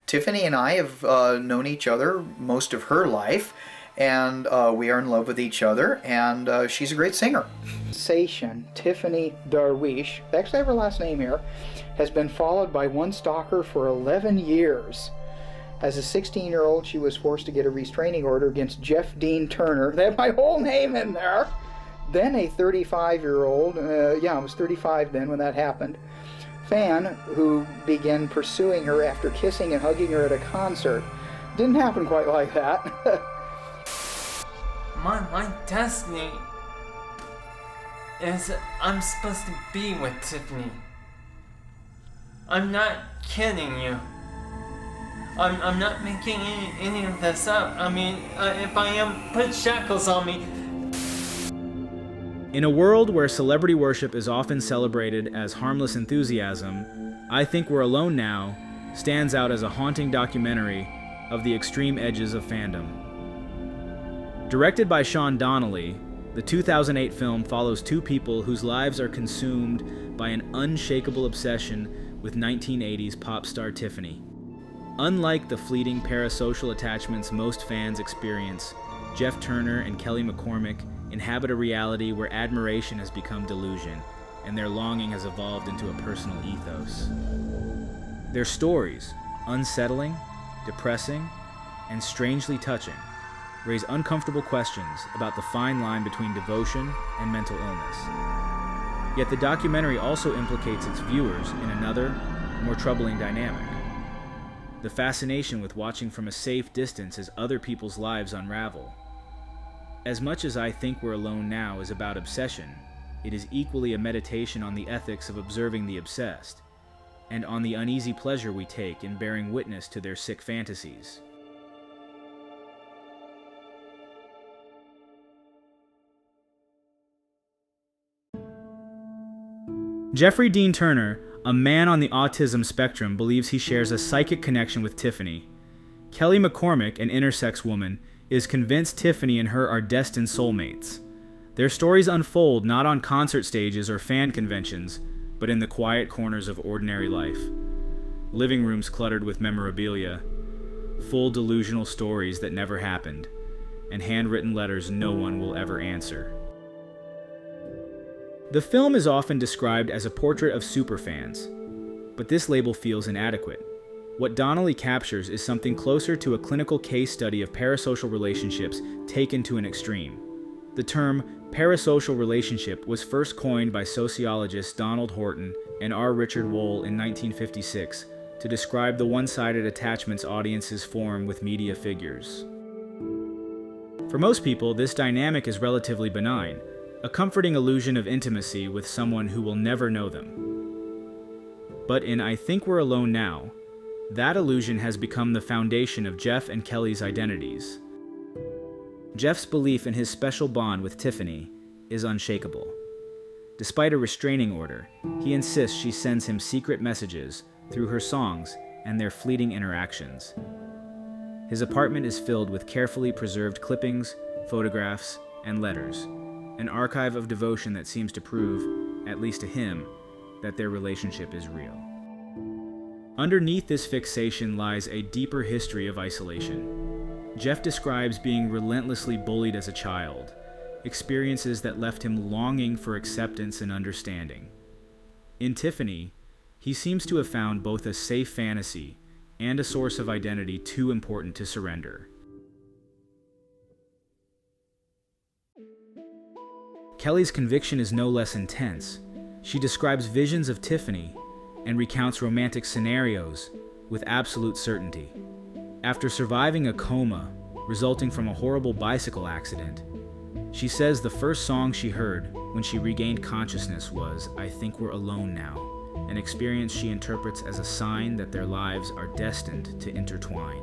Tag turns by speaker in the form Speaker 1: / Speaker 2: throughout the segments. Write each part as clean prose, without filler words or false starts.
Speaker 1: Tiffany and I have known each other most of her life, and we are in love with each other, and she's a great singer. Fixation, Tiffany Darwish, actually I have her last name here, has been followed by one stalker for 11 years. As a 16-year-old, she was forced to get a restraining order against Jeff Dean Turner. They have my whole name in there. Then a 35-year-old, I was 35 then when that happened, fan who began pursuing her after kissing and hugging her at a concert. Didn't happen quite like that.
Speaker 2: My destiny is I'm supposed to be with Tiffany. I'm not kidding you. I'm not making any of this up. I mean, if I am, put shackles on me.
Speaker 3: In a world where celebrity worship is often celebrated as harmless enthusiasm, I Think We're Alone Now stands out as a haunting documentary of the extreme edges of fandom. Directed by Sean Donnelly, the 2008 film follows two people whose lives are consumed by an unshakable obsession with 1980s pop star Tiffany. Unlike the fleeting parasocial attachments most fans experience, Jeff Turner and Kelly McCormick inhabit a reality where admiration has become delusion, and their longing has evolved into a personal ethos. Their stories, unsettling, depressing, and strangely touching, raise uncomfortable questions about the fine line between devotion and mental illness. Yet the documentary also implicates its viewers in another, more troubling dynamic: the fascination with watching from a safe distance as other people's lives unravel. As much as I Think We're Alone Now is about obsession, it is equally a meditation on the ethics of observing the obsessed, and on the uneasy pleasure we take in bearing witness to their sick fantasies. Jeffrey Dean Turner, a man on the autism spectrum, believes he shares a psychic connection with Tiffany. Kelly McCormick, an intersex woman, is convinced Tiffany and her are destined soulmates. Their stories unfold not on concert stages or fan conventions, but in the quiet corners of ordinary life. Living rooms cluttered with memorabilia, full delusional stories that never happened, and handwritten letters no one will ever answer. The film is often described as a portrait of superfans, but this label feels inadequate. What Donnelly captures is something closer to a clinical case study of parasocial relationships taken to an extreme. The term parasocial relationship was first coined by sociologists Donald Horton and R. Richard Wohl in 1956 to describe the one-sided attachments audiences form with media figures. For most people, this dynamic is relatively benign, a comforting illusion of intimacy with someone who will never know them. But in I Think We're Alone Now, that illusion has become the foundation of Jeff and Kelly's identities. Jeff's belief in his special bond with Tiffany is unshakable. Despite a restraining order, he insists she sends him secret messages through her songs and their fleeting interactions. His apartment is filled with carefully preserved clippings, photographs, and letters, an archive of devotion that seems to prove, at least to him, that their relationship is real. Underneath this fixation lies a deeper history of isolation. Jeff describes being relentlessly bullied as a child, experiences that left him longing for acceptance and understanding. In Tiffany, he seems to have found both a safe fantasy and a source of identity too important to surrender. Kelly's conviction is no less intense. She describes visions of Tiffany and recounts romantic scenarios with absolute certainty. After surviving a coma resulting from a horrible bicycle accident, she says the first song she heard when she regained consciousness was I Think We're Alone Now, an experience she interprets as a sign that their lives are destined to intertwine.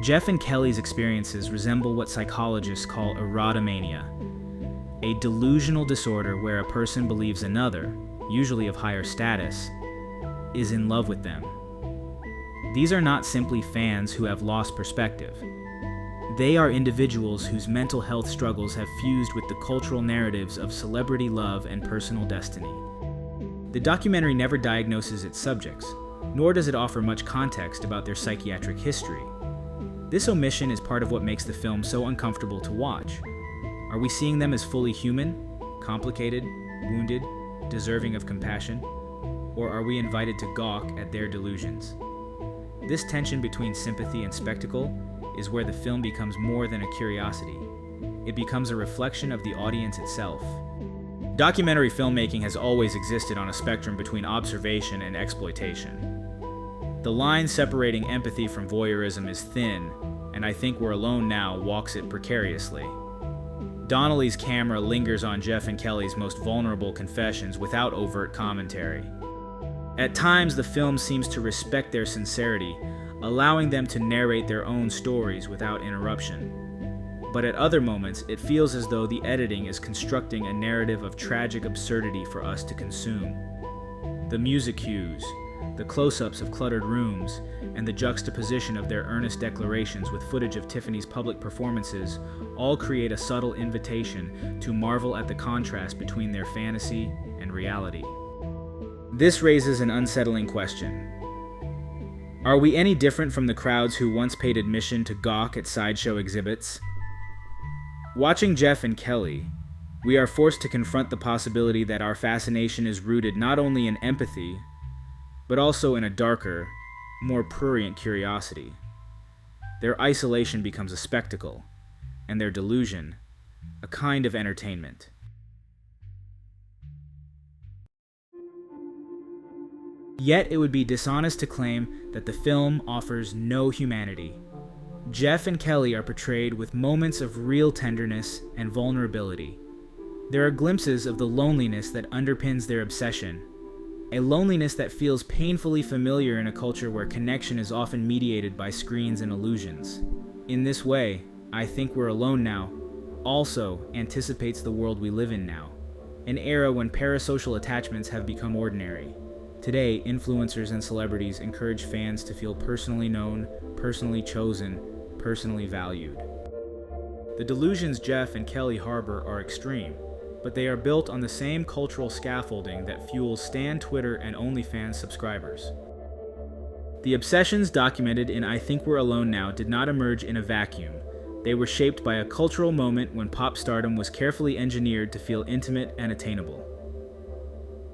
Speaker 3: Jeff and Kelly's experiences resemble what psychologists call erotomania, a delusional disorder where a person believes another, usually of higher status, is in love with them. These are not simply fans who have lost perspective. They are individuals whose mental health struggles have fused with the cultural narratives of celebrity love and personal destiny. The documentary never diagnoses its subjects, nor does it offer much context about their psychiatric history. This omission is part of what makes the film so uncomfortable to watch. Are we seeing them as fully human, complicated, wounded, deserving of compassion? Or are we invited to gawk at their delusions? This tension between sympathy and spectacle is where the film becomes more than a curiosity. It becomes a reflection of the audience itself. Documentary filmmaking has always existed on a spectrum between observation and exploitation. The line separating empathy from voyeurism is thin, and I Think We're Alone Now walks it precariously. Donnelly's camera lingers on Jeff and Kelly's most vulnerable confessions without overt commentary. At times, the film seems to respect their sincerity, allowing them to narrate their own stories without interruption. But at other moments, it feels as though the editing is constructing a narrative of tragic absurdity for us to consume. The music cues, the close-ups of cluttered rooms, and the juxtaposition of their earnest declarations with footage of Tiffany's public performances all create a subtle invitation to marvel at the contrast between their fantasy and reality. This raises an unsettling question. Are we any different from the crowds who once paid admission to gawk at sideshow exhibits? Watching Jeff and Kelly, we are forced to confront the possibility that our fascination is rooted not only in empathy, but also in a darker, more prurient curiosity. Their isolation becomes a spectacle, and their delusion, a kind of entertainment. Yet it would be dishonest to claim that the film offers no humanity. Jeff and Kelly are portrayed with moments of real tenderness and vulnerability. There are glimpses of the loneliness that underpins their obsession, a loneliness that feels painfully familiar in a culture where connection is often mediated by screens and illusions. In this way, I Think We're Alone Now also anticipates the world we live in now, an era when parasocial attachments have become ordinary. Today, influencers and celebrities encourage fans to feel personally known, personally chosen, personally valued. The delusions Jeff and Kelly harbor are extreme, but they are built on the same cultural scaffolding that fuels Stan Twitter and OnlyFans subscribers. The obsessions documented in I Think We're Alone Now did not emerge in a vacuum. They were shaped by a cultural moment when pop stardom was carefully engineered to feel intimate and attainable.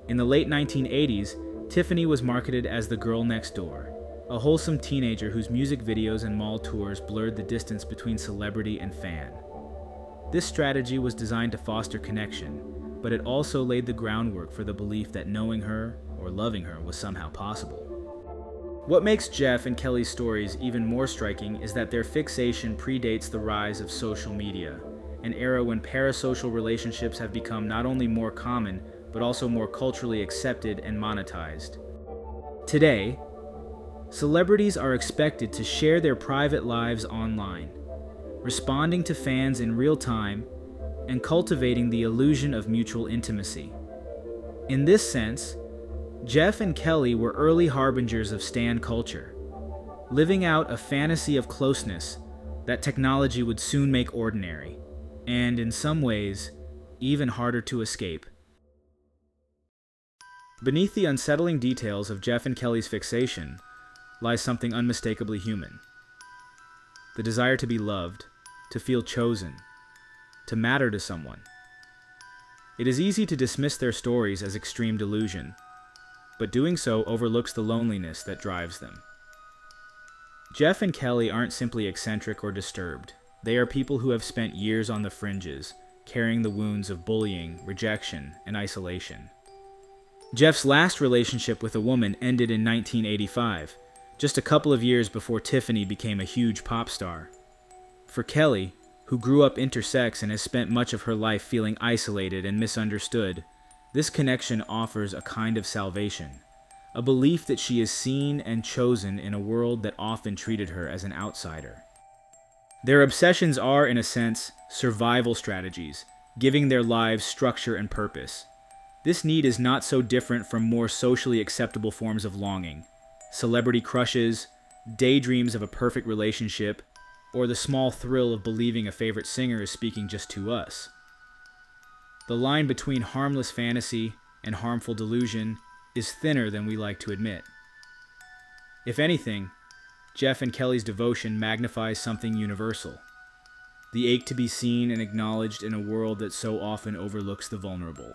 Speaker 3: In the late 1980s, Tiffany was marketed as the girl next door, a wholesome teenager whose music videos and mall tours blurred the distance between celebrity and fan. This strategy was designed to foster connection, but it also laid the groundwork for the belief that knowing her or loving her was somehow possible. What makes Jeff and Kelly's stories even more striking is that their fixation predates the rise of social media, an era when parasocial relationships have become not only more common, but also more culturally accepted and monetized. Today, celebrities are expected to share their private lives online, responding to fans in real time and cultivating the illusion of mutual intimacy. In this sense, Jeff and Kelly were early harbingers of stan culture, living out a fantasy of closeness that technology would soon make ordinary, and in some ways, even harder to escape. Beneath the unsettling details of Jeff and Kelly's fixation lies something unmistakably human. The desire to be loved, to feel chosen, to matter to someone. It is easy to dismiss their stories as extreme delusion, but doing so overlooks the loneliness that drives them. Jeff and Kelly aren't simply eccentric or disturbed. They are people who have spent years on the fringes, carrying the wounds of bullying, rejection, and isolation. Jeff's last relationship with a woman ended in 1985, just a couple of years before Tiffany became a huge pop star. For Kelly, who grew up intersex and has spent much of her life feeling isolated and misunderstood, this connection offers a kind of salvation, a belief that she is seen and chosen in a world that often treated her as an outsider. Their obsessions are, in a sense, survival strategies, giving their lives structure and purpose. This need is not so different from more socially acceptable forms of longing: celebrity crushes, daydreams of a perfect relationship, or the small thrill of believing a favorite singer is speaking just to us. The line between harmless fantasy and harmful delusion is thinner than we like to admit. If anything, Jeff and Kelly's devotion magnifies something universal: the ache to be seen and acknowledged in a world that so often overlooks the vulnerable.